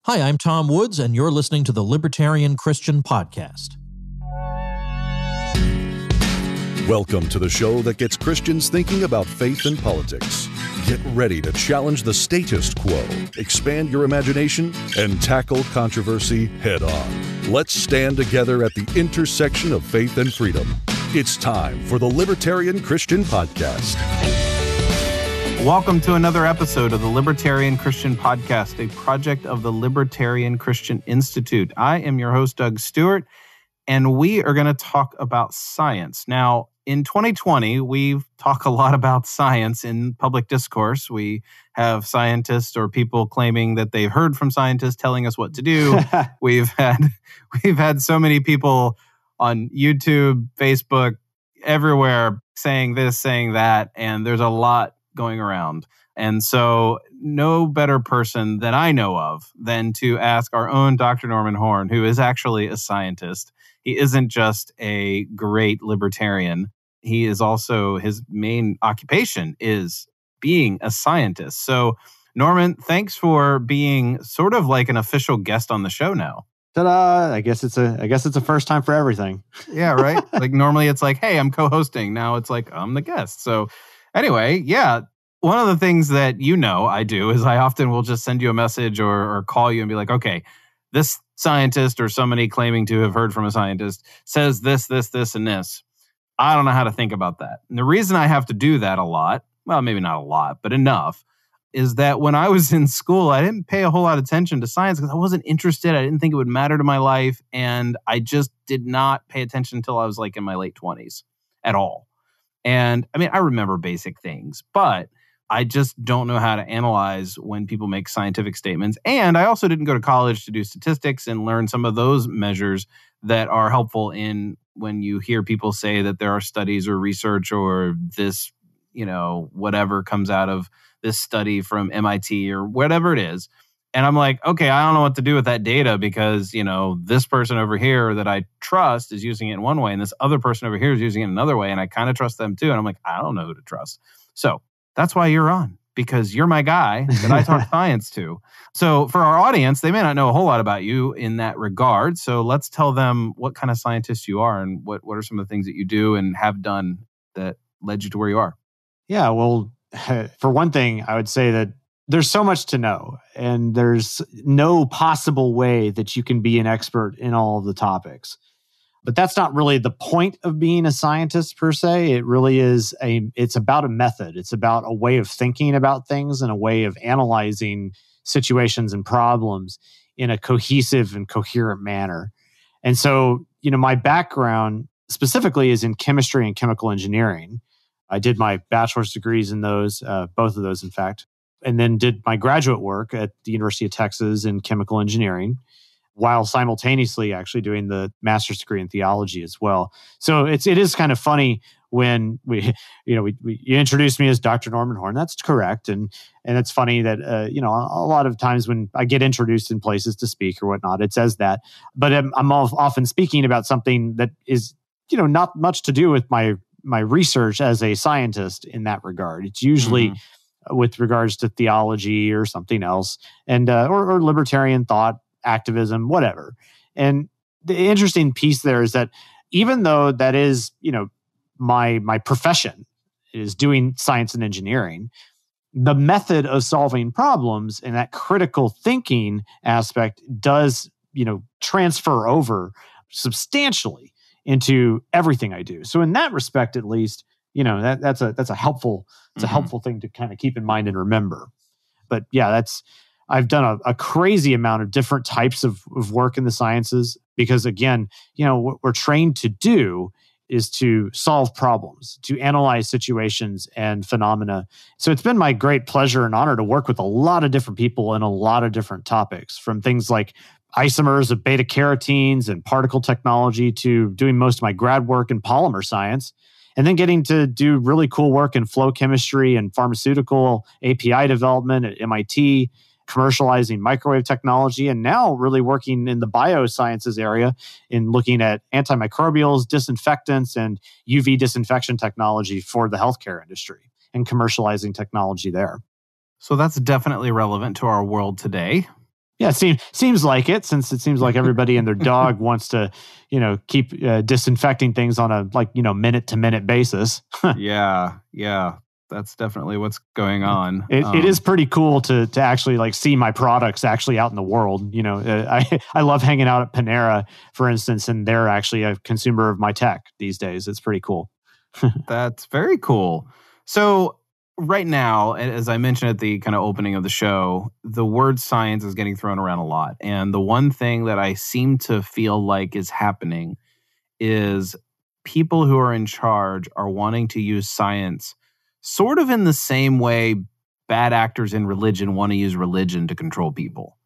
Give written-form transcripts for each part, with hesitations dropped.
Hi, I'm Tom Woods, and you're listening to the Libertarian Christian Podcast. Welcome to the show that gets Christians thinking about faith and politics. Get ready to challenge the status quo, expand your imagination, and tackle controversy head on. Let's stand together at the intersection of faith and freedom. It's time for the Libertarian Christian Podcast. Welcome to another episode of the Libertarian Christian Podcast, a project of the Libertarian Christian Institute. I am your host, Doug Stewart, and we are going to talk about science. Now, in 2020, we talk a lot about science in public discourse. We have scientists or people claiming that they've heard from scientists telling us what to do. We've had so many people on YouTube, Facebook, everywhere saying this, saying that, and there's a lot going around. And so no better person that I know of than to ask our own Dr. Norman Horn, who is actually a scientist. He isn't just a great libertarian. He is also, his main occupation is being a scientist. So Norman, thanks for being sort of like an official guest on the show now. Ta-da! I guess it's a first time for everything. Yeah, right? Like normally it's like, hey, I'm co-hosting. Now it's like, I'm the guest. So anyway, yeah, one of the things that I do is I often will just send you a message or call you and be like, okay, this scientist or somebody claiming to have heard from a scientist says this, and this. I don't know how to think about that. And the reason I have to do that a lot, well, maybe not a lot, but enough, is that when I was in school, I didn't pay a whole lot of attention to science because I wasn't interested. I didn't think it would matter to my life. And I just did not pay attention until I was like in my late 20s at all. And I mean, I remember basic things, but I just don't know how to analyze when people make scientific statements. And I also didn't go to college to do statistics and learn some of those measures that are helpful in when you hear people say that there are studies or research or this, whatever comes out of this study from MIT or whatever it is. And I'm like, okay, I don't know what to do with that data because, this person over here that I trust is using it in one way and this other person over here is using it another way. And I kind of trust them too. And I'm like, I don't know who to trust. So that's why you're on, because you're my guy that I talk science to. So for our audience, they may not know a whole lot about you in that regard. So let's tell them what kind of scientist you are and what are some of the things that you do and have done that led you to where you are. Yeah, well, for one thing, I would say that there's so much to know, and there's no possible way that you can be an expert in all of the topics. But that's not really the point of being a scientist per se. It really is it's about a method. It's about a way of thinking about things and a way of analyzing situations and problems in a cohesive and coherent manner. And so, my background specifically is in chemistry and chemical engineering. I did my bachelor's degrees in those, both of those, in fact, and then did my graduate work at the University of Texas in chemical engineering, while simultaneously actually doing the master's degree in theology as well. So it is kind of funny when you introduced me as Dr. Norman Horn. That's correct. And it's funny that, a lot of times when I get introduced in places to speak or whatnot, it says that. But I'm often speaking about something that is, not much to do with my research as a scientist in that regard. It's usually with regards to theology or something else and or libertarian thought, activism, whatever. And the interesting piece there is that even though that is, my profession is doing science and engineering, the method of solving problems and that critical thinking aspect does, transfer over substantially into everything I do. So in that respect, at least, that's a helpful thing to kind of keep in mind and remember. But yeah, I've done a crazy amount of different types of work in the sciences because, again, what we're trained to do is to solve problems, to analyze situations and phenomena. So it's been my great pleasure and honor to work with a lot of different people in a lot of different topics, from things like isomers of beta carotenes and particle technology to doing most of my grad work in polymer science, and then getting to do really cool work in flow chemistry and pharmaceutical API development at MIT, commercializing microwave technology, and now really working in the biosciences area in looking at antimicrobials, disinfectants, and UV disinfection technology for the healthcare industry and commercializing technology there. So that's definitely relevant to our world today. Yeah, it seems like it, since it seems like everybody and their dog wants to, keep disinfecting things on a minute to minute basis. Yeah. That's definitely what's going on. It is pretty cool to actually see my products actually out in the world. I love hanging out at Panera, for instance, and they're actually a consumer of my tech these days. It's pretty cool. That's very cool. So right now, as I mentioned at the kind of opening of the show, the word science is getting thrown around a lot. And the one thing that I seem to feel like is happening is people who are in charge are wanting to use science sort of in the same way bad actors in religion want to use religion to control people.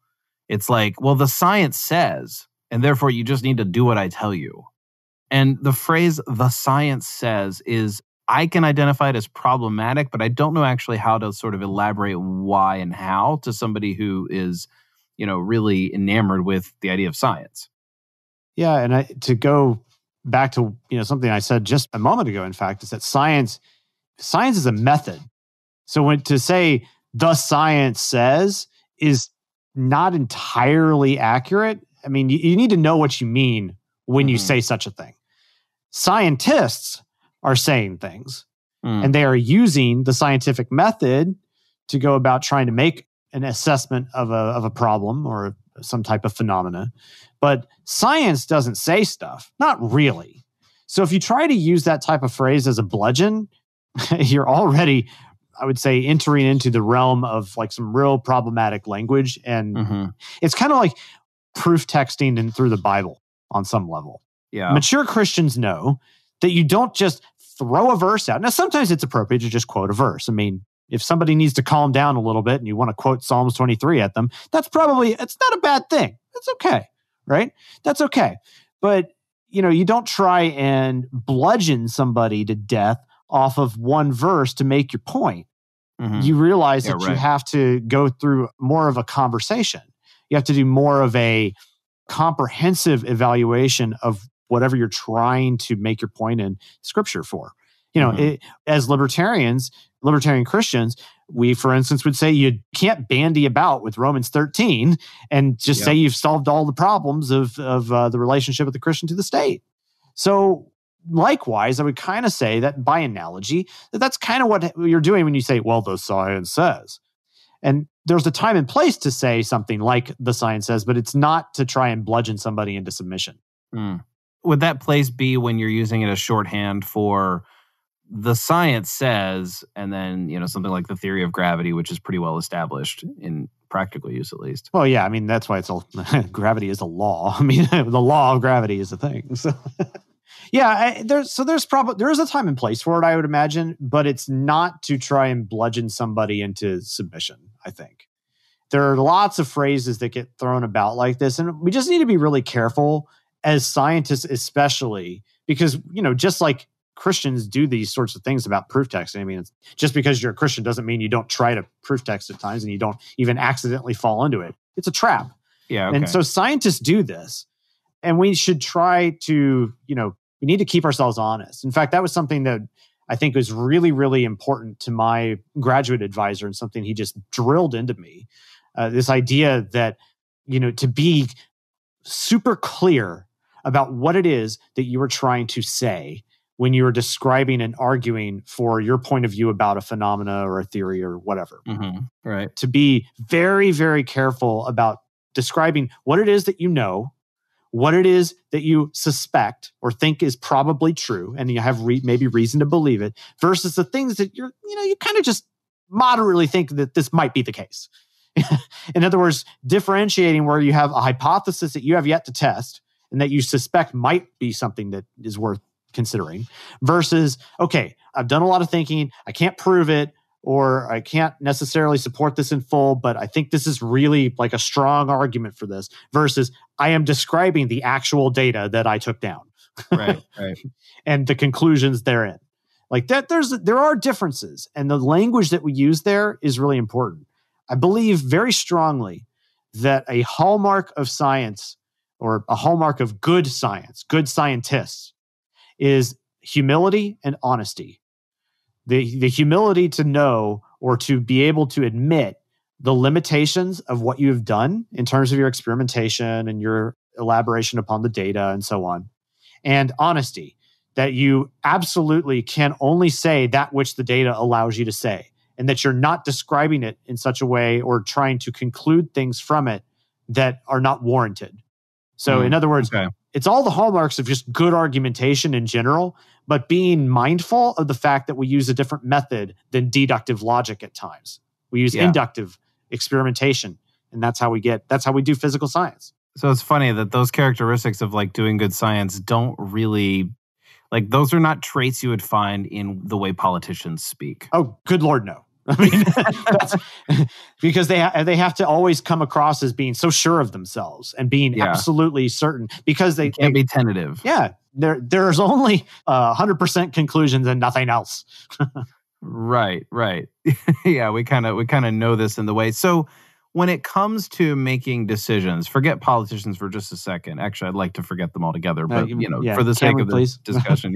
It's like, well, the science says, and therefore you just need to do what I tell you. And the phrase "the science says" is, I can identify it as problematic, but I don't know actually how to sort of elaborate why and how to somebody who is, really enamored with the idea of science. Yeah, and to go back to something I said just a moment ago, in fact, is that science is a method. So when to say "the science says" is not entirely accurate. I mean, you need to know what you mean when you say such a thing. Scientists are saying things, and they are using the scientific method to go about trying to make an assessment of a problem or some type of phenomena. But science doesn't say stuff, not really. So if you try to use that type of phrase as a bludgeon, you're already, I would say, entering into the realm of some real problematic language. And it's kind of like proof texting through the Bible on some level. Yeah. Mature Christians know that you don't just throw a verse out. Now, sometimes it's appropriate to just quote a verse. I mean, if somebody needs to calm down a little bit and you want to quote Psalms 23 at them, it's not a bad thing. It's okay, right? That's okay. But, you don't try and bludgeon somebody to death off of one verse to make your point. You realize that you have to go through more of a conversation. You have to do more of a comprehensive evaluation of whatever you're trying to make your point in Scripture for. As libertarian Christians, we, for instance, would say you can't bandy about with Romans 13 and just say you've solved all the problems of the relationship of the Christian to the state. So likewise, I would kind of say that by analogy, that's kind of what you're doing when you say, well, the science says. And there's a time and place to say something like the science says, but it's not to try and bludgeon somebody into submission. Would that place be when you're using it as shorthand for the science says, and then, something like the theory of gravity, which is pretty well established in practical use, at least? Well, yeah, I mean, that's why gravity is a law. I mean, the law of gravity is a thing. So yeah, there's a time and place for it, I would imagine, but it's not to try and bludgeon somebody into submission, I think. There are lots of phrases that get thrown about like this, and we just need to be really careful as scientists, especially because, just like Christians do these sorts of things about proof texting. I mean, just because you're a Christian doesn't mean you don't try to proof text at times and you don't even accidentally fall into it. It's a trap. Yeah. Okay. And so scientists do this, and we should try to, we need to keep ourselves honest. In fact, that was something that I think was really, really important to my graduate advisor and something he just drilled into me. This idea that, to be super clear about what it is that you are trying to say when you are describing and arguing for your point of view about a phenomena or a theory or whatever. Right. To be very, very careful about describing what it is that you know, what it is that you suspect or think is probably true, and you have maybe reason to believe it, versus the things that you kind of just moderately think that this might be the case. In other words, differentiating where you have a hypothesis that you have yet to test and that you suspect might be something that is worth considering, versus, okay, I've done a lot of thinking, I can't prove it, or I can't necessarily support this in full, but I think this is really like a strong argument for this, versus I am describing the actual data that I took down. Right. And the conclusions therein. Like that, there are differences, and the language that we use there is really important. I believe very strongly that a hallmark of science, or a hallmark of good science, good scientists, is humility and honesty. The humility to know or to be able to admit the limitations of what you have done in terms of your experimentation and your elaboration upon the data and so on, and honesty, that you absolutely can only say that which the data allows you to say, and that you're not describing it in such a way or trying to conclude things from it that are not warranted. So in other words, it's all the hallmarks of just good argumentation in general, but being mindful of the fact that we use a different method than deductive logic at times. We use inductive experimentation, and that's how we do physical science. So it's funny that those characteristics of like doing good science don't really, like, those are not traits you would find in the way politicians speak. Oh, good Lord, no. I mean, that's because they have to always come across as being so sure of themselves and being absolutely certain, because they can't be tentative. Yeah, there's only 100% conclusions and nothing else. Right. Yeah, we kind of know this in the way. So when it comes to making decisions, forget politicians for just a second. Actually, I'd like to forget them altogether, but for the sake of this discussion,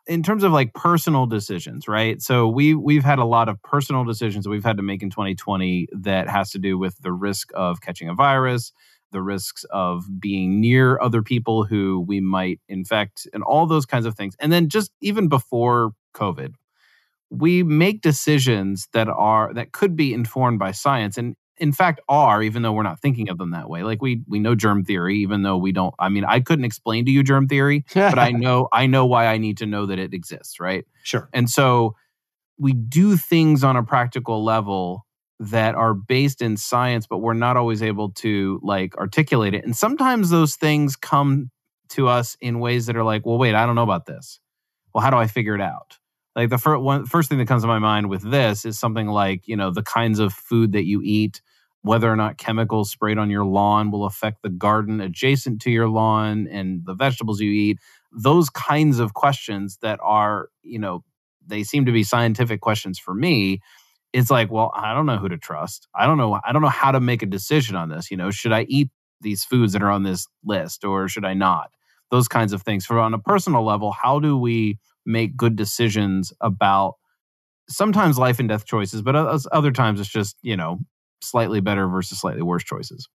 in terms of like personal decisions, right? So we've had a lot of personal decisions that we've had to make in 2020 that has to do with the risk of catching a virus, the risks of being near other people who we might infect, and all those kinds of things. And then just even before COVID, we make decisions that could be informed by science, and in fact are, even though we're not thinking of them that way. Like we know germ theory, even though we don't. I mean, I couldn't explain to you germ theory, but I know why I need to know that it exists, right? Sure. And so we do things on a practical level that are based in science, but we're not always able to like articulate it. And sometimes those things come to us in ways that are like, well, wait, I don't know about this. Well, how do I figure it out? Like the first thing that comes to my mind with this is something like, the kinds of food that you eat, whether or not chemicals sprayed on your lawn will affect the garden adjacent to your lawn and the vegetables you eat. Those kinds of questions that are, they seem to be scientific questions for me. It's like, well, I don't know who to trust. I don't know how to make a decision on this. Should I eat these foods that are on this list or should I not? Those kinds of things. For on a personal level, how do we make good decisions about sometimes life and death choices, but other times it's just, slightly better versus slightly worse choices?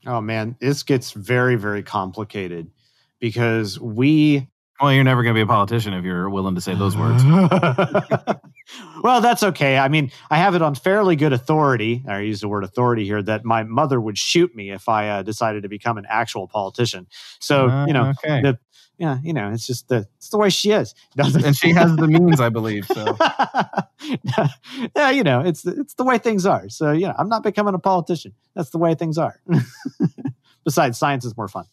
Oh man, this gets very, very complicated because well, you're never going to be a politician if you're willing to say those words. Well, that's okay. I mean, I have it on fairly good authority. I use the word authority here, that my mother would shoot me if I decided to become an actual politician. So, okay. It's just it's the way she is. And she has the means, I believe. So, it's the way things are. So, I'm not becoming a politician. That's the way things are. Besides, science is more fun.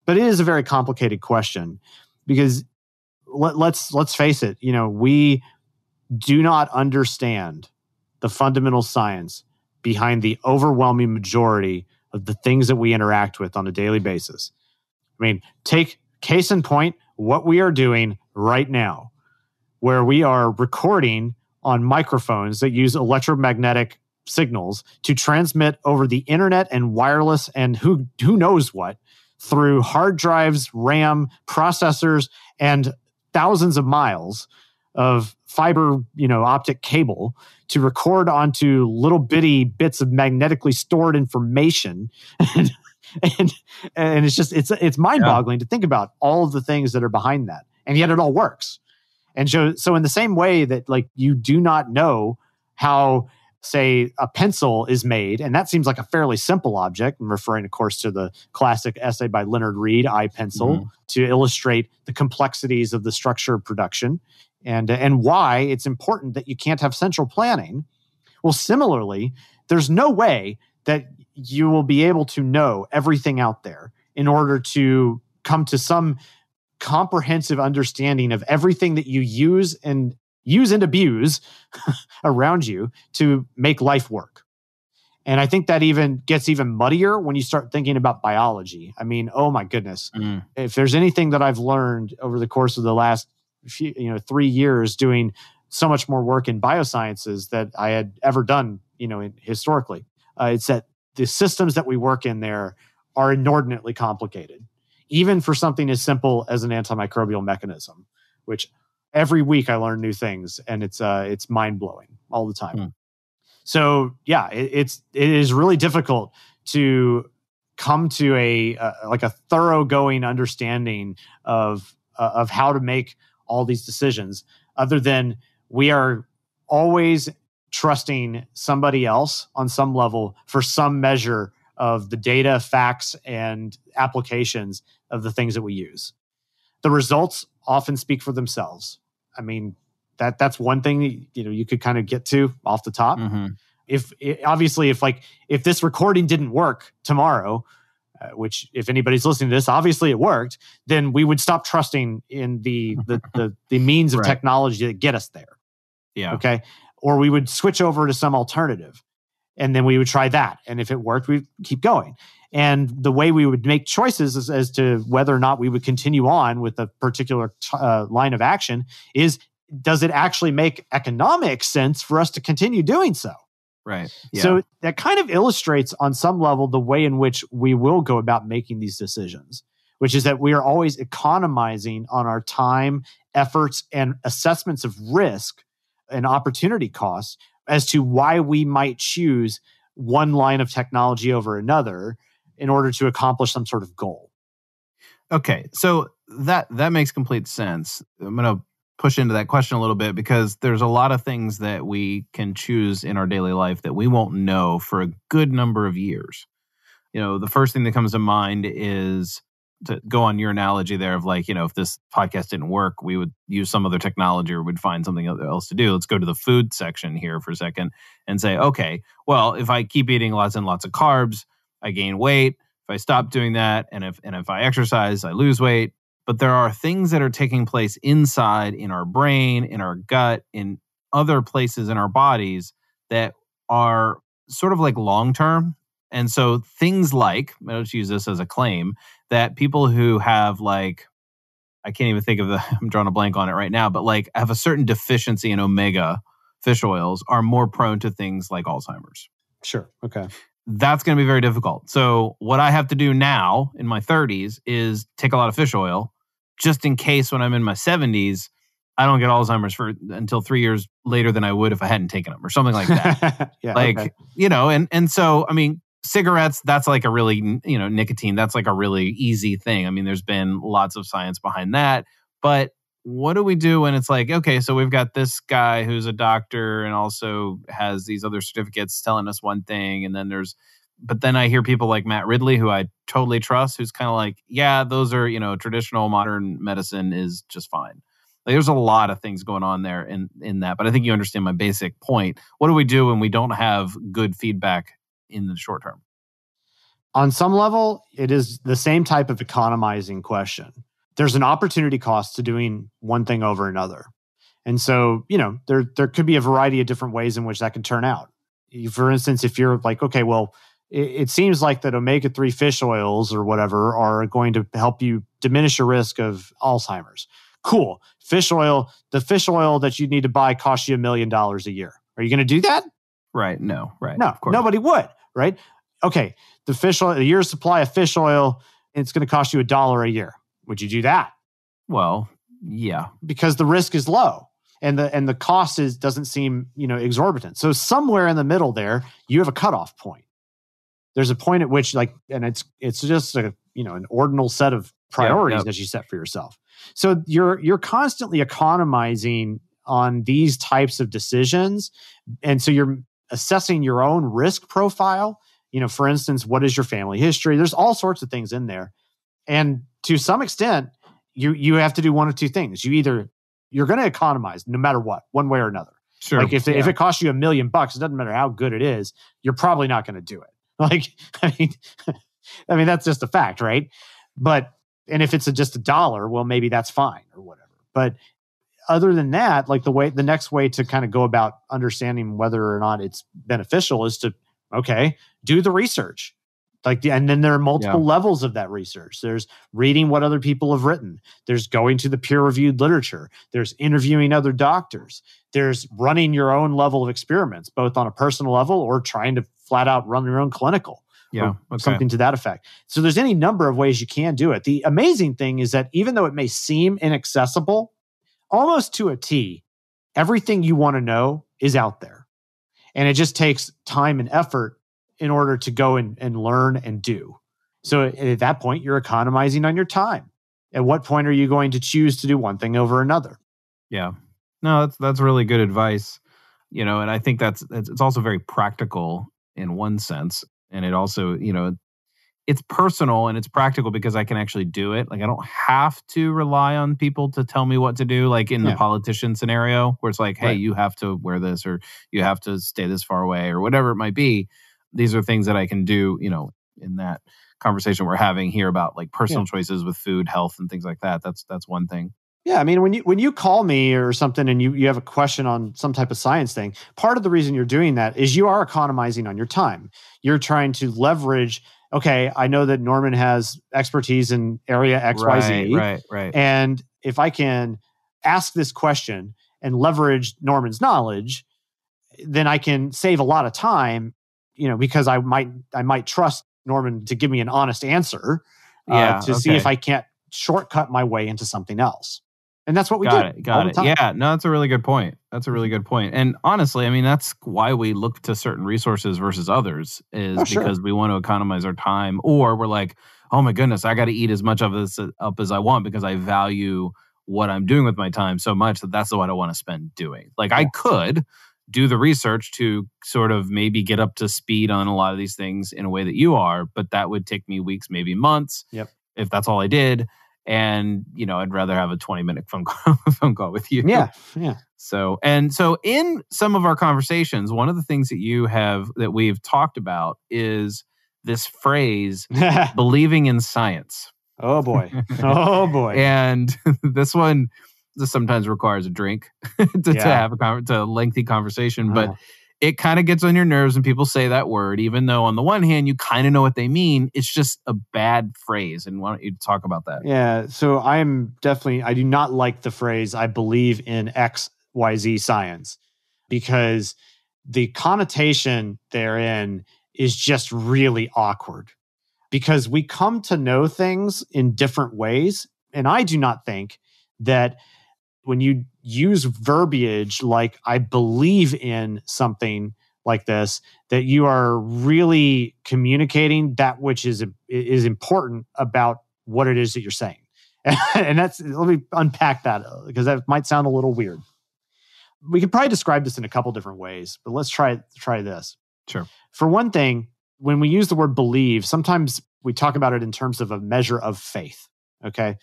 But it is a very complicated question because let's face it. We do not understand the fundamental science behind the overwhelming majority of the things that we interact with on a daily basis. I mean, take case in point, what we are doing right now, where we are recording on microphones that use electromagnetic signals to transmit over the internet and wireless and who knows what through hard drives, RAM, processors, and thousands of miles of fiber, optic cable to record onto little bitty bits of magnetically stored information. And it's just it's mind-boggling to think about all of the things that are behind that, and yet it all works. And so in the same way that like you do not know how, say, a pencil is made, and that seems like a fairly simple object. I'm referring, of course, to the classic essay by Leonard Reed, I, Pencil, to illustrate the complexities of the structure of production and why it's important that you can't have central planning. Well, similarly, there's no way that you will be able to know everything out there in order to come to some comprehensive understanding of everything that you use and abuse around you to make life work. And I think that even gets even muddier when you start thinking about biology. I mean, oh my goodness. If there's anything that I've learned over the course of the last 3 years doing so much more work in biosciences that I had ever done, historically, it's that the systems that we work in there are inordinately complicated, even for something as simple as an antimicrobial mechanism, which every week I learn new things, and it's mind-blowing all the time. So yeah, it is really difficult to come to a thoroughgoing understanding of how to make all these decisions, other than we are always trusting somebody else on some level for some measure of the data, facts, and applications of the things that we use. The results often speak for themselves. I mean, that's one thing that, you could kind of get to off the top. Mm-hmm. If this recording didn't work tomorrow, which if anybody's listening to this, obviously it worked, then we would stop trusting in the means of right. technology that get us there. Yeah. Okay. Or we would switch over to some alternative, and then we would try that. And if it worked, we'd keep going. And the way we would make choices as to whether or not we would continue on with a particular line of action is, does it actually make economic sense for us to continue doing so? Right. Yeah. So that kind of illustrates on some level the way in which we will go about making these decisions, which is that we are always economizing on our time, efforts, and assessments of risk and opportunity costs as to why we might choose one line of technology over another in order to accomplish some sort of goal. Okay, so that makes complete sense. I'm going to push into that question a little bit, because there's a lot of things that we can choose in our daily life that we won't know for a good number of years. The first thing that comes to mind is, to go on your analogy there of like, if this podcast didn't work, we would use some other technology or we'd find something else to do. Let's go to the food section here for a second and say, okay, well, if I keep eating lots and lots of carbs, I gain weight. If I stop doing that, and if I exercise, I lose weight. But there are things that are taking place inside, in our brain, in our gut, in other places in our bodies that are sort of like long-term. And so things like, let's use this as a claim, that people who have like, I can't even think of I'm drawing a blank on it right now, but like have a certain deficiency in omega fish oils are more prone to things like Alzheimer's. Sure. Okay. That's going to be very difficult. So what I have to do now in my 30s is take a lot of fish oil, just in case when I'm in my 70s, I don't get Alzheimer's until 3 years later than I would if I hadn't taken them, or something like that. Yeah, like, okay. And so, I mean, cigarettes, that's like a really, nicotine, that's like a really easy thing. I mean, there's been lots of science behind that. But what do we do when it's like, okay, so we've got this guy who's a doctor and also has these other certificates telling us one thing, and but then I hear people like Matt Ridley, who I totally trust, who's kind of like, yeah, those are, traditional modern medicine is just fine. Like, there's a lot of things going on there in that, but I think you understand my basic point. What do we do when we don't have good feedback in the short term? On some level, it is the same type of economizing question. There's an opportunity cost to doing one thing over another. And so, there could be a variety of different ways in which that can turn out. For instance, if you're like, okay, well, it seems like that omega-3 fish oils or whatever are going to help you diminish your risk of Alzheimer's. Cool. Fish oil, the fish oil that you need to buy costs you $1 million a year. Are you going to do that? Right. No. Right. No, of course. Nobody would. Right. Okay. The fish oil, a year's supply of fish oil, it's going to cost you $1 a year. Would you do that? Well, yeah. Because the risk is low and the cost doesn't seem, exorbitant. So somewhere in the middle there, you have a cutoff point. There's a point at which and it's just an ordinal set of priorities that you set for yourself. So you're constantly economizing on these types of decisions. And so you're assessing your own risk profile. For instance, what is your family history? There's all sorts of things in there. And to some extent, you have to do one of two things. You're going to economize no matter what, one way or another. Sure. Like if it costs you $1 million, it doesn't matter how good it is, you're probably not going to do it. I mean, that's just a fact, right? And if it's just $1, well, maybe that's fine or whatever. But other than that, the next way to kind of go about understanding whether or not it's beneficial is to, do the research. And then there are multiple levels of that research. There's reading what other people have written. There's going to the peer-reviewed literature. There's interviewing other doctors. There's running your own level of experiments, both on a personal level or trying to flat out run your own clinical. Something to that effect. So there's any number of ways you can do it. The amazing thing is that even though it may seem inaccessible, almost to a T, everything you want to know is out there. And it just takes time and effort in order to go and learn and do. So at that point, you're economizing on your time. At what point are you going to choose to do one thing over another? Yeah. No, that's really good advice. And I think it's also very practical in one sense. And it also, it's personal and it's practical because I can actually do it. Like I don't have to rely on people to tell me what to do, like in the politician scenario where it's like, hey, you have to wear this or you have to stay this far away or whatever it might be. These are things that I can do, in that conversation we're having here about like personal choices with food, health, and things like that. That's one thing. Yeah, I mean, when you call me or something and you have a question on some type of science thing, part of the reason you're doing that is you are economizing on your time. You're trying to leverage, okay, I know that Norman has expertise in area XYZ. Right. And if I can ask this question and leverage Norman's knowledge, then I can save a lot of time, because I might trust Norman to give me an honest answer see if I can't shortcut my way into something else. And that's what we do. Got it. Yeah, no, that's a really good point. And honestly, I mean, that's why we look to certain resources versus others is because we want to economize our time, or we're like, oh my goodness, I got to eat as much of this up as I want because I value what I'm doing with my time so much that's what I want to spend doing. Like I could do the research to sort of maybe get up to speed on a lot of these things in a way that you are, but that would take me weeks, maybe months. Yep. If that's all I did. And, I'd rather have a 20-minute phone call with you. Yeah. So in some of our conversations, one of the things that we've talked about is this phrase, believing in science. Oh boy. And this sometimes requires a drink to have a lengthy conversation, but it kind of gets on your nerves when people say that word, even though on the one hand, you kind of know what they mean. It's just a bad phrase. And why don't you talk about that? Yeah. So I do not like the phrase, I believe in XYZ science, because the connotation therein is just really awkward, because we come to know things in different ways. And I do not think that when you use verbiage like I believe in something like this, that you are really communicating that which is important about what it is that you're saying. And let me unpack that because that might sound a little weird. We could probably describe this in a couple different ways, but let's try this. Sure. For one thing, when we use the word believe, sometimes we talk about it in terms of a measure of faith. Okay.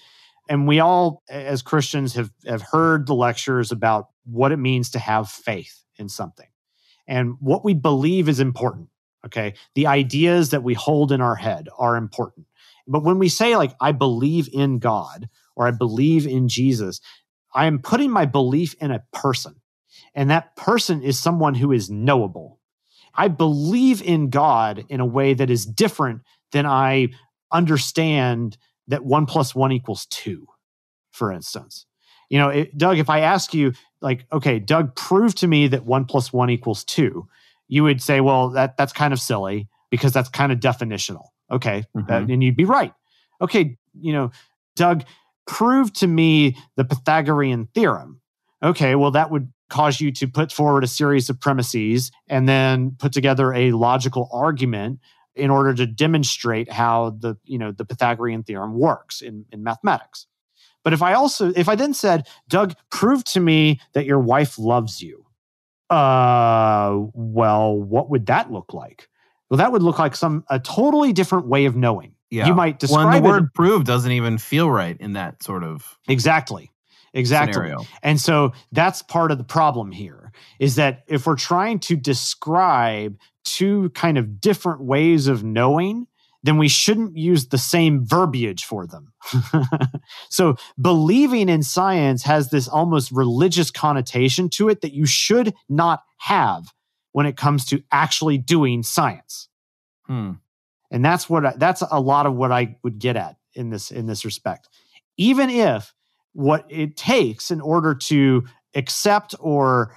And we all, as Christians, have heard the lectures about what it means to have faith in something. And what we believe is important, okay? The ideas that we hold in our head are important. But when we say, like, I believe in God or I believe in Jesus, I am putting my belief in a person. And that person is someone who is knowable. I believe in God in a way that is different than I understand that 1 + 1 = 2, for instance. Doug, if I ask you, like, okay, Doug, prove to me that 1 + 1 = 2, you would say, well, that's kind of silly because that's kind of definitional. Okay, and you'd be right. Okay, Doug, prove to me the Pythagorean theorem. Okay, well, that would cause you to put forward a series of premises and then put together a logical argument in order to demonstrate how the Pythagorean theorem works in mathematics. But if I then said, Doug, prove to me that your wife loves you. Well, what would that look like? Well, that would look like a totally different way of knowing. Yeah. You might describe the word prove doesn't even feel right in that sort of Exactly. scenario. And so that's part of the problem here, is that if we're trying to describe two kind of different ways of knowing, then we shouldn't use the same verbiage for them. So believing in science has this almost religious connotation to it that you should not have when it comes to actually doing science. And that's a lot of what I would get at in this respect. Even if what it takes in order to accept or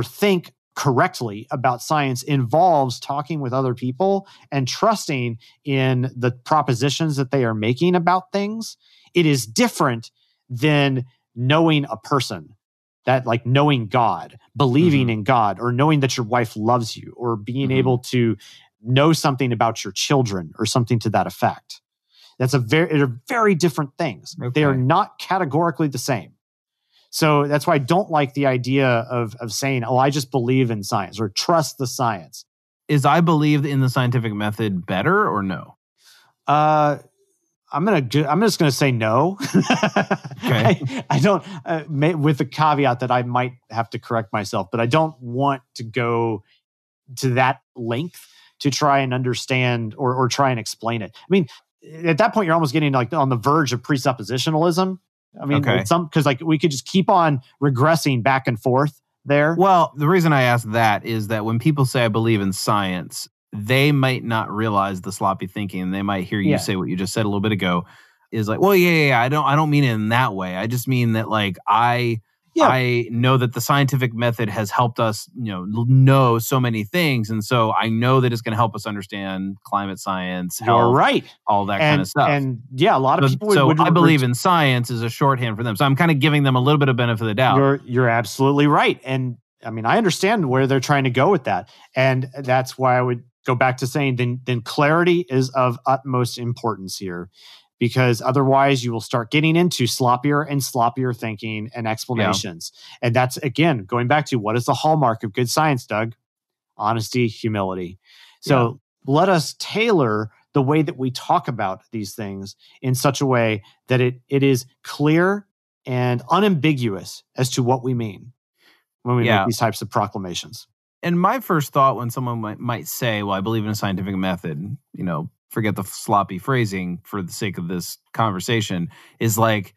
think correctly about science involves talking with other people and trusting in the propositions that they are making about things, it is different than knowing a person. that like knowing God, believing in God, or knowing that your wife loves you, or being able to know something about your children or something to that effect. They're very different things. Okay. They are not categorically the same. So that's why I don't like the idea of saying, oh, I just believe in science or trust the science. Is I believe in the scientific method better or no? I'm just gonna say no. Okay. I don't, with the caveat that I might have to correct myself, but I don't want to go to that length to try and understand or try and explain it. I mean, at that point, you're almost getting like on the verge of presuppositionalism. I mean, because like we could just keep on regressing back and forth there. Well, the reason I ask that is that when people say I believe in science, they might not realize the sloppy thinking, and they might hear you say what you just said a little bit ago. Is like, well, yeah. I don't mean it in that way. I just mean that like I know that the scientific method has helped us, know so many things, and so I know that it's going to help us understand climate science, health, right, all that kind of stuff. And a lot of people. So I believe in science is a shorthand for them. So I'm kind of giving them a little bit of benefit of the doubt. You're absolutely right, and I mean I understand where they're trying to go with that, and that's why I would go back to saying then clarity is of utmost importance here. Because otherwise you will start getting into sloppier and sloppier thinking and explanations. Yeah. And that's, again, going back to what is the hallmark of good science, Doug? Honesty, humility. So let us tailor the way that we talk about these things in such a way that it is clear and unambiguous as to what we mean when we make these types of proclamations. And my first thought when someone might say, well, I believe in a scientific method, forget the sloppy phrasing for the sake of this conversation, is like,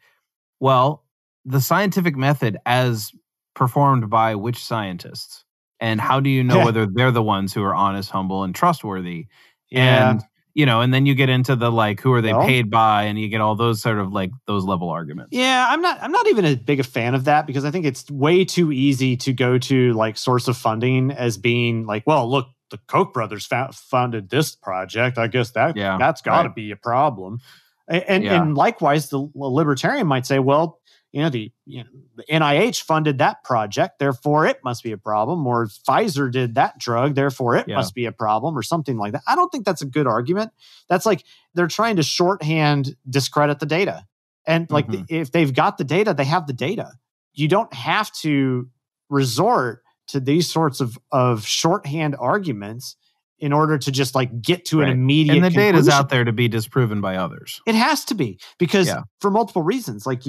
well, the scientific method as performed by which scientists? And how do you know whether they're the ones who are honest, humble, and trustworthy? Yeah. And, and then you get into the like, who are they paid by? And you get all those sort of like those level arguments. Yeah, I'm not even as big a fan of that because I think it's way too easy to go to like source of funding as being like, well, look, the Koch brothers funded this project. I guess that's got to be a problem. And likewise, the libertarian might say, well, the NIH funded that project, therefore it must be a problem. Or Pfizer did that drug, therefore it must be a problem, or something like that. I don't think that's a good argument. That's like they're trying to shorthand discredit the data. And like if they've got the data, they have the data. You don't have to resort to these sorts of shorthand arguments in order to just like get to an immediate conclusion. And the data's conclusion. out there to be disproven by others. It has to be because for multiple reasons. Like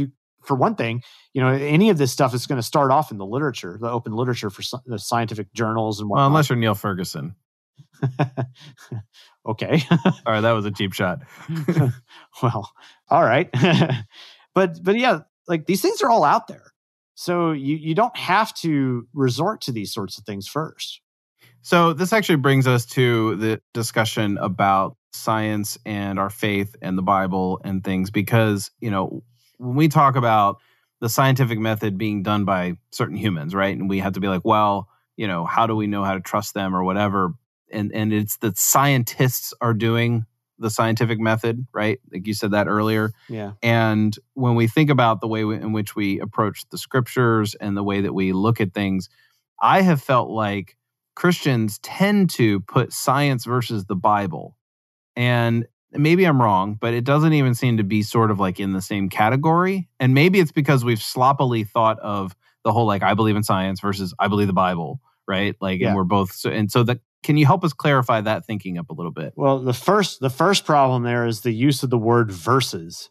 for one thing, any of this stuff is going to start off in the literature, the open literature for the scientific journals and whatnot. Well, unless you're Neil Ferguson. Okay. All right, that was a cheap shot. Well, all right. But yeah, like these things are all out there. So you don't have to resort to these sorts of things first. So this actually brings us to the discussion about science and our faith and the Bible and things because, when we talk about the scientific method being done by certain humans, right? And we have to be like, well, how do we know how to trust them or whatever? And it's that scientists are doing the scientific method, right? Like you said that earlier. Yeah. And when we think about the way in which we approach the scriptures and the way that we look at things, I have felt like Christians tend to put science versus the Bible. And maybe I'm wrong, but it doesn't even seem to be sort of like in the same category. And maybe it's because we've sloppily thought of the whole like I believe in science versus I believe the Bible, right? Like, and we're both can you help us clarify that thinking up a little bit? Well, the first problem there is the use of the word versus.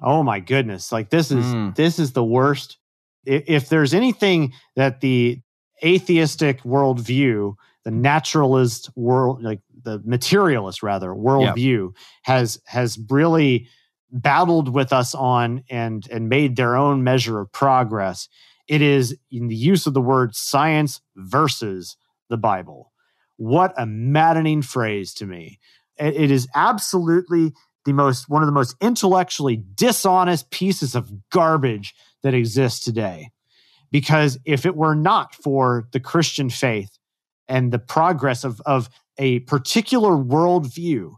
Oh my goodness. Like this is the worst. If there's anything that the atheistic worldview, the naturalist world, like the materialist rather, worldview has really battled with us on and made their own measure of progress, it is in the use of the word science versus the Bible. What a maddening phrase to me. It is absolutely one of the most intellectually dishonest pieces of garbage that exists today. Because if it were not for the Christian faith and the progress of a particular worldview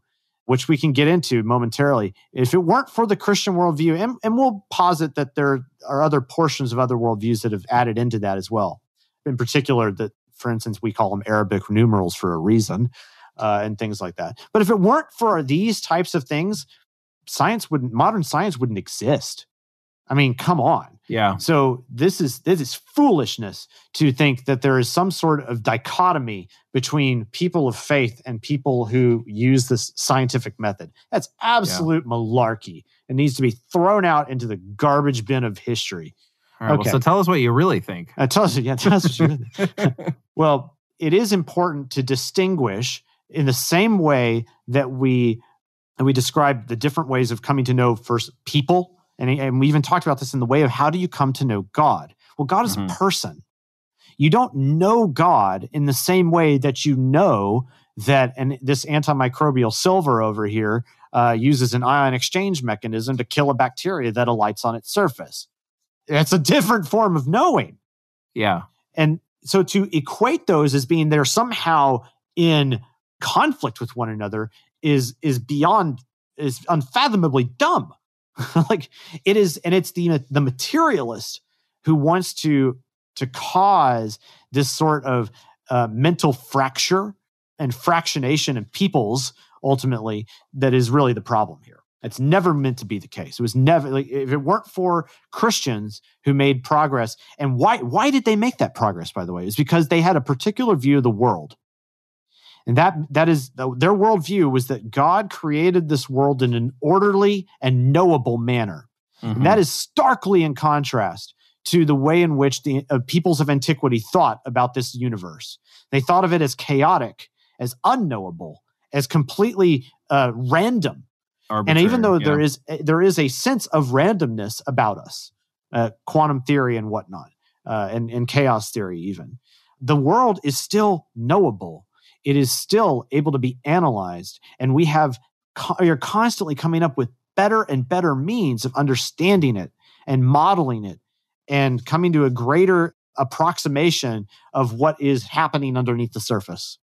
which we can get into momentarily. If it weren't for the Christian worldview, and we'll posit that there are other portions of other worldviews that have added into that as well. In particular, that, for instance, we call them Arabic numerals for a reason, and things like that. But if it weren't for these types of things, modern science wouldn't exist. I mean, come on. Yeah. So this is foolishness to think that there is some sort of dichotomy between people of faith and people who use this scientific method. That's absolute malarkey. It needs to be thrown out into the garbage bin of history. All right, well, so tell us what you really think. Tell us what you really think. Well, it is important to distinguish in the same way that we describe the different ways of coming to know first people. And we even talked about this in the way of how do you come to know God? Well, God is a person. You don't know God in the same way that you know that, and this antimicrobial silver over here uses an ion exchange mechanism to kill a bacteria that alights on its surface. It's a different form of knowing. Yeah. And so to equate those as being they're somehow in conflict with one another is unfathomably dumb. Like it is, and it's the materialist who wants to cause this sort of mental fracture and fractionation in peoples ultimately that is really the problem here. It's never meant to be the case. It was never, like, if it weren't for Christians who made progress, and why did they make that progress, by the way? It's because they had a particular view of the world. And that is their worldview was that God created this world in an orderly and knowable manner. And that is starkly in contrast to the way in which the peoples of antiquity thought about this universe. They thought of it as chaotic, as unknowable, as completely random. Arbitrary, and even though there is a sense of randomness about us, quantum theory and whatnot, and chaos theory even, the world is still knowable. It is still able to be analyzed, and we are constantly coming up with better and better means of understanding it and modeling it and coming to a greater approximation of what is happening underneath the surface.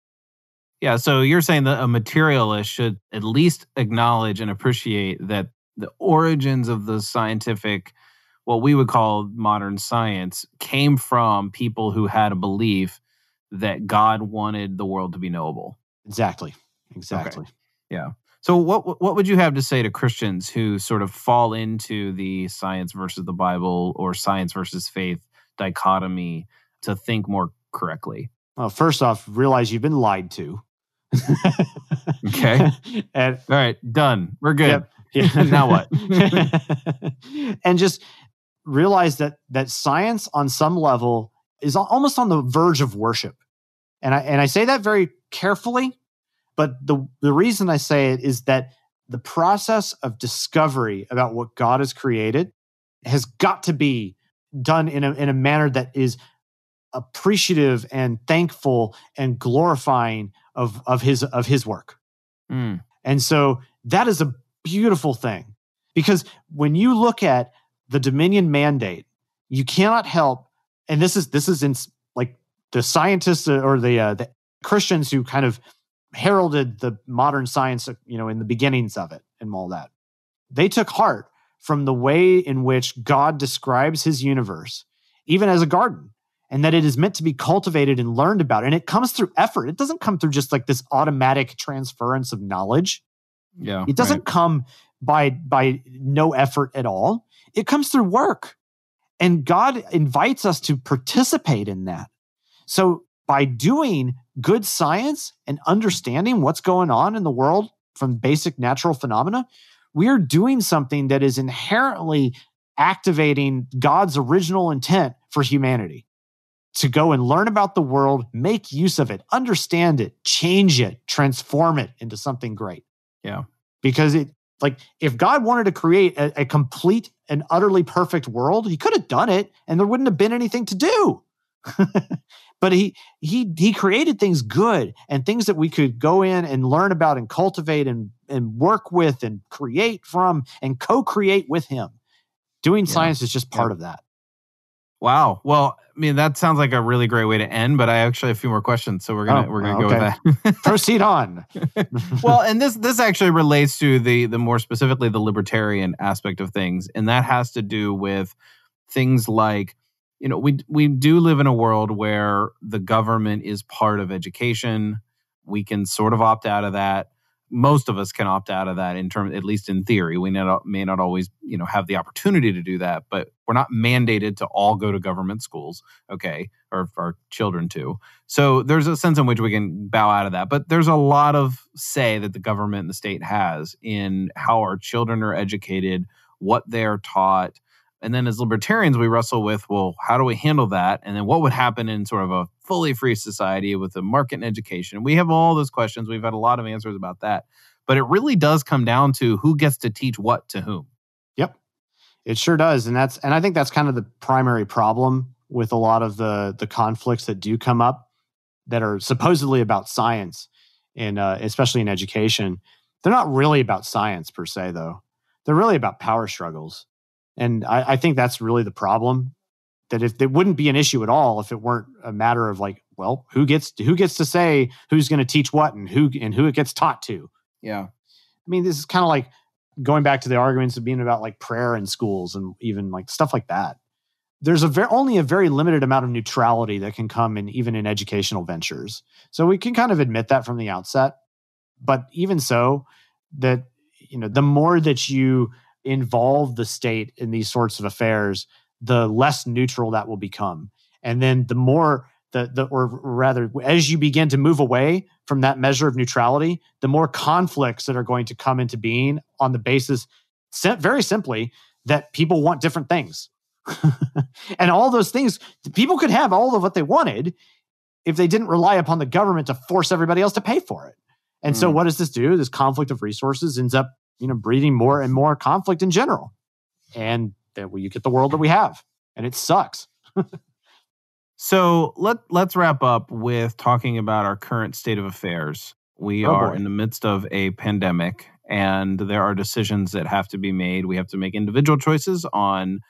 Yeah, so you're saying that a materialist should at least acknowledge and appreciate that the origins of the scientific, what we would call modern science, came from people who had a belief that God wanted the world to be knowable. Exactly. Okay. Yeah. So what would you have to say to Christians who sort of fall into the science versus the Bible or science versus faith dichotomy to think more correctly? Well, first off, realize you've been lied to. Okay. All right, done. We're good. Yep. Now what? And just realize that science on some level is almost on the verge of worship. And I say that very carefully, but the reason I say it is that the process of discovery about what God has created has got to be done in a manner that is appreciative and thankful and glorifying of his work. And so that is a beautiful thing, because when you look at the Dominion Mandate, you cannot help, and this is in like the scientists or the Christians who kind of heralded the modern science, in the beginnings of it and all that. They took heart from the way in which God describes his universe, even as a garden, and that it is meant to be cultivated and learned about. And it comes through effort. It doesn't come through just like this automatic transference of knowledge. Yeah, it doesn't come by no effort at all. It comes through work. And God invites us to participate in that. So by doing good science and understanding what's going on in the world from basic natural phenomena, we are doing something that is inherently activating God's original intent for humanity. To go and learn about the world, make use of it, understand it, change it, transform it into something great. Yeah. Because if God wanted to create a complete and utterly perfect world, he could have done it and there wouldn't have been anything to do. But he created things good and things that we could go in and learn about and cultivate and work with and create from and co-create with him. Doing science is just part of that. Wow. Well, I mean, that sounds like a really great way to end, but I actually have a few more questions, so we're gonna go with that. Proceed on. Well, and this actually relates to the more specifically the libertarian aspect of things, and that has to do with things like, we do live in a world where the government is part of education. We can sort of opt out of that. Most of us can opt out of that at least in theory. We may not always, have the opportunity to do that, but we're not mandated to all go to government schools, okay, or our children too. So there's a sense in which we can bow out of that. But there's a lot of say that the government and the state has in how our children are educated, what they're taught. And then as libertarians, we wrestle with, well, how do we handle that? And then what would happen in sort of a fully free society with a market and education? We have all those questions. We've had a lot of answers about that. But it really does come down to who gets to teach what to whom. Yep, it sure does. And I think that's kind of the primary problem with a lot of the conflicts that do come up that are supposedly about science, and especially in education. They're not really about science per se, though. They're really about power struggles. And I think that's really the problem, that if it wouldn't be an issue at all if it weren't a matter of like, well, who gets to say who's going to teach what and who it gets taught to. Yeah. I mean, this is kind of like going back to the arguments of being about like prayer in schools and even like stuff like that. There's only a very limited amount of neutrality that can come even in educational ventures. So we can kind of admit that from the outset. But even so, that, the more that you involve the state in these sorts of affairs, the less neutral that will become. And then the more or rather, as you begin to move away from that measure of neutrality, the more conflicts that are going to come into being on the basis, very simply, that people want different things. And all those things, people could have all of what they wanted if they didn't rely upon the government to force everybody else to pay for it. And so what does this do? This conflict of resources ends up, breeding more and more conflict in general. And then you get the world that we have. And it sucks. So let's wrap up with talking about our current state of affairs. We are in the midst of a pandemic, and there are decisions that have to be made. We have to make individual choices on,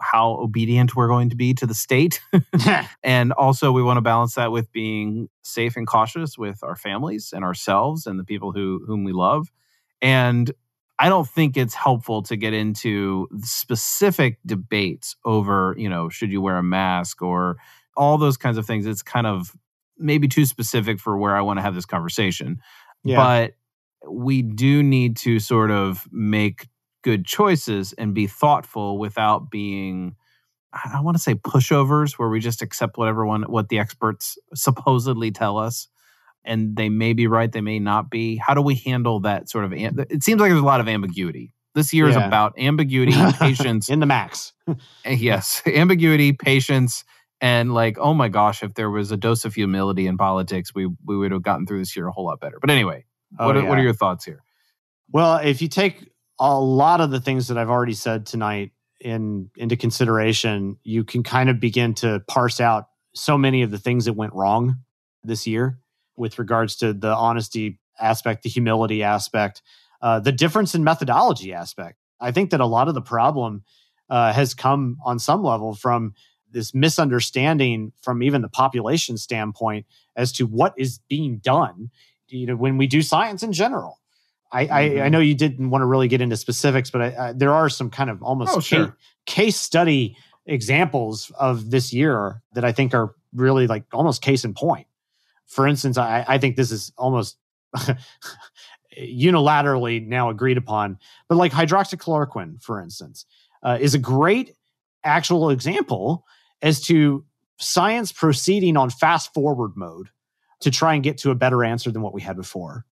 how obedient we're going to be to the state. And also we want to balance that with being safe and cautious with our families and ourselves and the people whom we love. And I don't think it's helpful to get into specific debates over, should you wear a mask or all those kinds of things. It's kind of maybe too specific for where I want to have this conversation. Yeah. But we do need to sort of make good choices and be thoughtful without being, I want to say pushovers, where we just accept what the experts supposedly tell us. And they may be right, they may not be. How do we handle that sort of? It seems like there's a lot of ambiguity. This year is about ambiguity, patience. In the max. Yes, ambiguity, patience, and like, oh my gosh, if there was a dose of humility in politics, we would have gotten through this year a whole lot better. But anyway, what are your thoughts here? Well, if you take a lot of the things that I've already said tonight into consideration, you can kind of begin to parse out so many of the things that went wrong this year with regards to the honesty aspect, the humility aspect, the difference in methodology aspect. I think that a lot of the problem has come on some level from this misunderstanding from even the population standpoint as to what is being done, when we do science in general. I know you didn't want to really get into specifics, but there are some kind of almost case study examples of this year that I think are really like almost case in point. For instance, I think this is almost unilaterally now agreed upon, but like hydroxychloroquine, for instance, is a great actual example as to science proceeding on fast forward mode to try and get to a better answer than what we had before.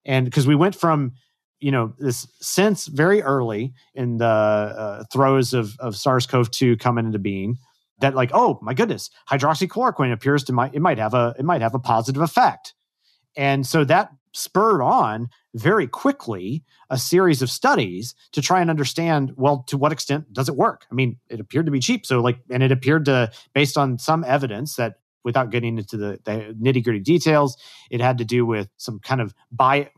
And because we went from, this sense very early in the throes of SARS-CoV-2 coming into being, that like, oh my goodness, hydroxychloroquine appears it might have a positive effect. And so that spurred on very quickly a series of studies to try and understand, well, to what extent does it work? I mean, it appeared to be cheap. So and it appeared to, based on some evidence that, without getting into the nitty-gritty details, it had to do with some kind of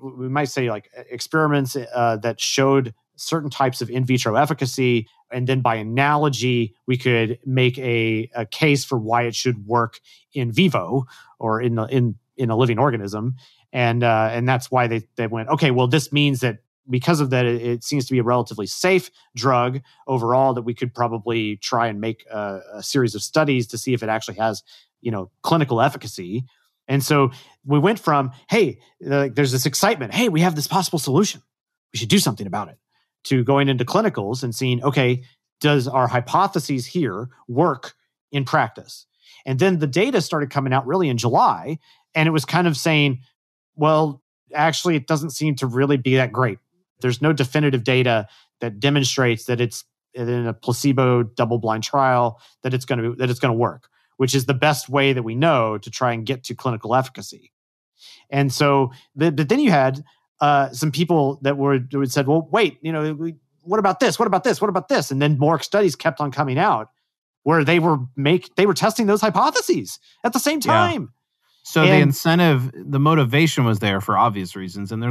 we might say like experiments that showed certain types of in vitro efficacy. And then by analogy, we could make a case for why it should work in vivo or in a living organism. And that's why they went, okay, well, this means that because of that, it seems to be a relatively safe drug overall, that we could probably try and make a series of studies to see if it actually has, clinical efficacy. And so we went from, hey, there's this excitement. Hey, we have this possible solution. We should do something about it, to going into clinicals and seeing, okay, does our hypotheses here work in practice? And then the data started coming out really in July, and it was kind of saying, well, actually, it doesn't seem to really be that great. There's no definitive data that demonstrates that it's in a placebo double-blind trial that it's going to work, which is the best way that we know to try and get to clinical efficacy. And so, but then you had some people that said, well, wait, what about this? What about this? What about this? And then more studies kept on coming out where they were testing those hypotheses at the same time. Yeah. So the incentive, the motivation was there for obvious reasons, and there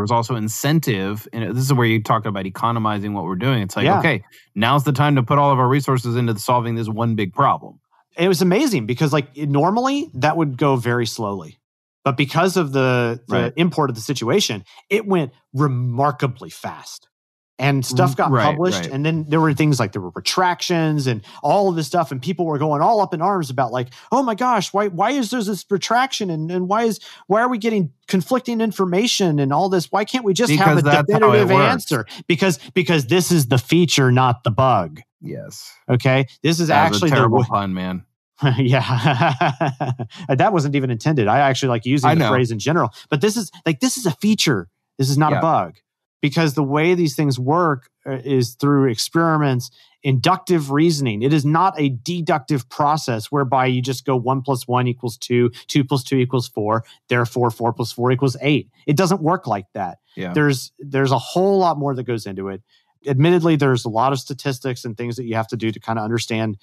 was also incentive. And this is where you talk about economizing what we're doing. It's like, okay, now's the time to put all of our resources into solving this one big problem. It was amazing because, normally that would go very slowly, but because of the import of the situation, it went remarkably fast. And stuff got published, and then there were things like there were retractions and all of this stuff, and people were going all up in arms about oh my gosh, why is there this retraction, and why are we getting conflicting information and all this? Why can't we just have a definitive answer? Because this is the feature, not the bug. Yes. Okay. This is actually a terrible pun, man. Yeah, that wasn't even intended. I actually like using the phrase in general, but this is a feature. This is not a bug. Because the way these things work is through experiments, inductive reasoning. It is not a deductive process whereby you just go 1 + 1 = 2, 2 + 2 = 4, therefore 4 + 4 = 8. It doesn't work like that. Yeah. There's a whole lot more that goes into it. Admittedly, there's a lot of statistics and things that you have to do to kind of understand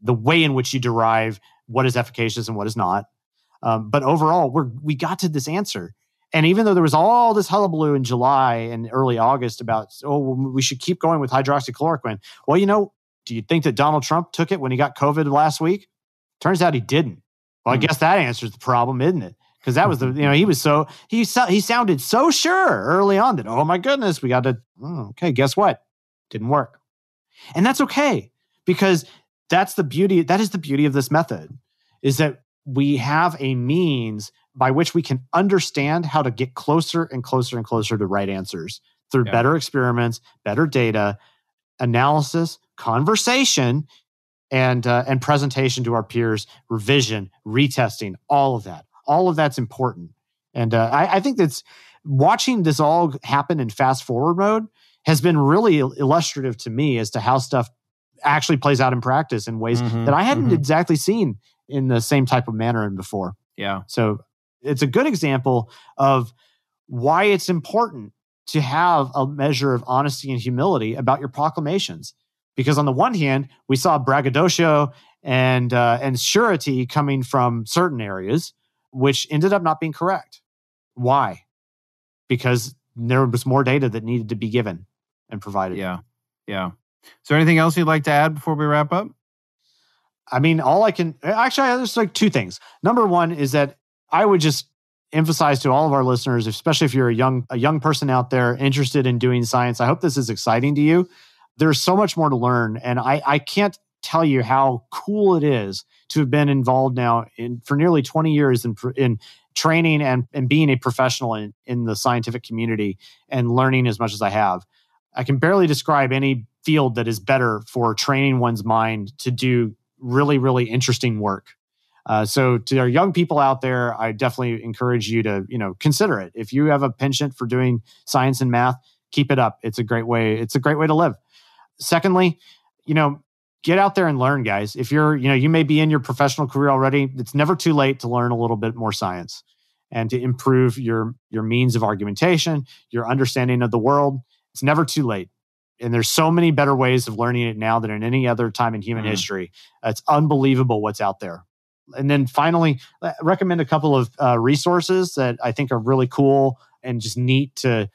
the way in which you derive what is efficacious and what is not. But overall, we got to this answer. And even though there was all this hullabaloo in July and early August about, we should keep going with hydroxychloroquine. Well, do you think that Donald Trump took it when he got COVID last week? Turns out he didn't. Well, I guess that answers the problem, isn't it? Because that was he sounded so sure early on that, oh my goodness, we got to, okay, guess what? Didn't work. And that's okay, because that is the beauty of this method, is that we have a means by which we can understand how to get closer and closer and closer to right answers through better experiments, better data, analysis, conversation, and presentation to our peers, revision, retesting, all of that. All of that's important. And I think that's watching this all happen in fast forward mode has been really illustrative to me as to how stuff actually plays out in practice in ways that I hadn't exactly seen in the same type of manner before. Yeah. So it's a good example of why it's important to have a measure of honesty and humility about your proclamations. Because on the one hand, we saw braggadocio and surety coming from certain areas, which ended up not being correct. Why? Because there was more data that needed to be given and provided. Yeah. Yeah. Is there anything else you'd like to add before we wrap up? I mean, there's two things. Number one is that I would just emphasize to all of our listeners, especially if you're a young person out there interested in doing science, I hope this is exciting to you. There's so much more to learn. And I can't tell you how cool it is to have been involved now for nearly 20 years in training and being a professional in the scientific community and learning as much as I have. I can barely describe any field that is better for training one's mind to do really, really interesting work. So to our young people out there, I definitely encourage you to, consider it. If you have a penchant for doing science and math, keep it up. It's a great way to live. Secondly, get out there and learn, guys. If you may be in your professional career already, it's never too late to learn a little bit more science and to improve your means of argumentation, your understanding of the world. It's never too late. And there's so many better ways of learning it now than in any other time in human history. It's unbelievable what's out there. And then finally, recommend a couple of resources that I think are really cool and just neat to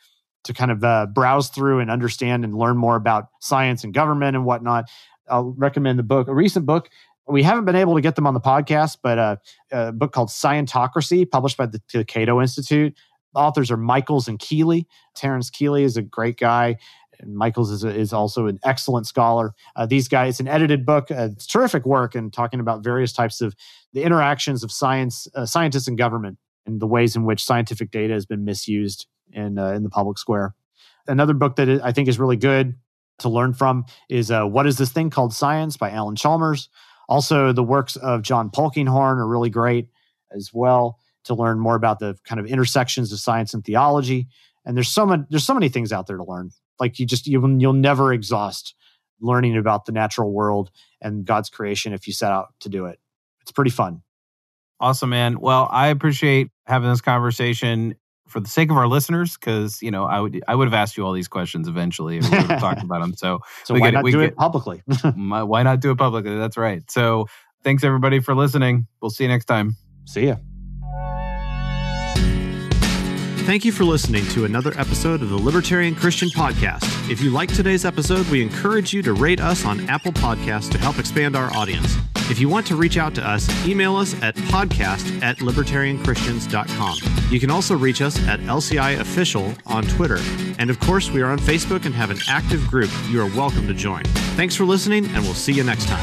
to kind of browse through and understand and learn more about science and government and whatnot, I'll recommend a recent book. We haven't been able to get them on the podcast, but a book called Scientocracy, published by the Cato Institute. The authors are Michaels and Keeley. Terence Keeley is a great guy. And Michaels is also an excellent scholar. These guys, it's an edited book. It's terrific work and talking about various types of the interactions of scientists and government, and the ways in which scientific data has been misused in the public square. Another book that I think is really good to learn from is What Is This Thing Called Science by Alan Chalmers. Also, the works of John Polkinghorne are really great as well to learn more about the kind of intersections of science and theology. And there's so many things out there to learn. Like you'll never exhaust learning about the natural world and God's creation if you set out to do it. It's pretty fun. Awesome, man. Well, I appreciate having this conversation for the sake of our listeners, because I would have asked you all these questions eventually if we would have talked about them. So why not do it publicly? Why not do it publicly? That's right. So thanks everybody for listening. We'll see you next time. See ya. Thank you for listening to another episode of the Libertarian Christian Podcast. If you liked today's episode, we encourage you to rate us on Apple Podcasts to help expand our audience. If you want to reach out to us, email us at podcast@libertarianchristians.com. You can also reach us at LCI Official on Twitter. And of course, we are on Facebook and have an active group you are welcome to join. Thanks for listening, and we'll see you next time.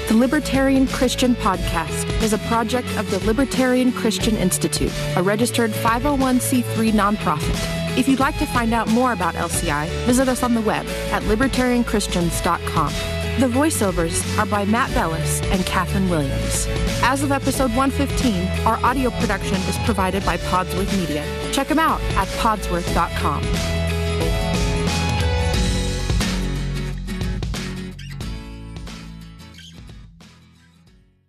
The Libertarian Christian Podcast is a project of the Libertarian Christian Institute, a registered 501c3 nonprofit. If you'd like to find out more about LCI, visit us on the web at libertarianchristians.com. The voiceovers are by Matt Bellis and Catherine Williams. As of episode 115, our audio production is provided by Podsworth Media. Check them out at podsworth.com.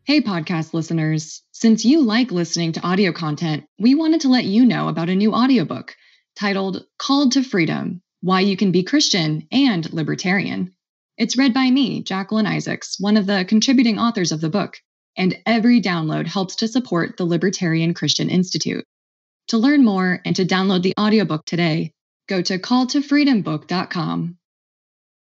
Hey, podcast listeners. Since you like listening to audio content, we wanted to let you know about a new audiobook titled Called to Freedom: Why You Can Be Christian and Libertarian. It's read by me, Jacqueline Isaacs, one of the contributing authors of the book, and every download helps to support the Libertarian Christian Institute. To learn more and to download the audiobook today, go to calltofreedombook.com.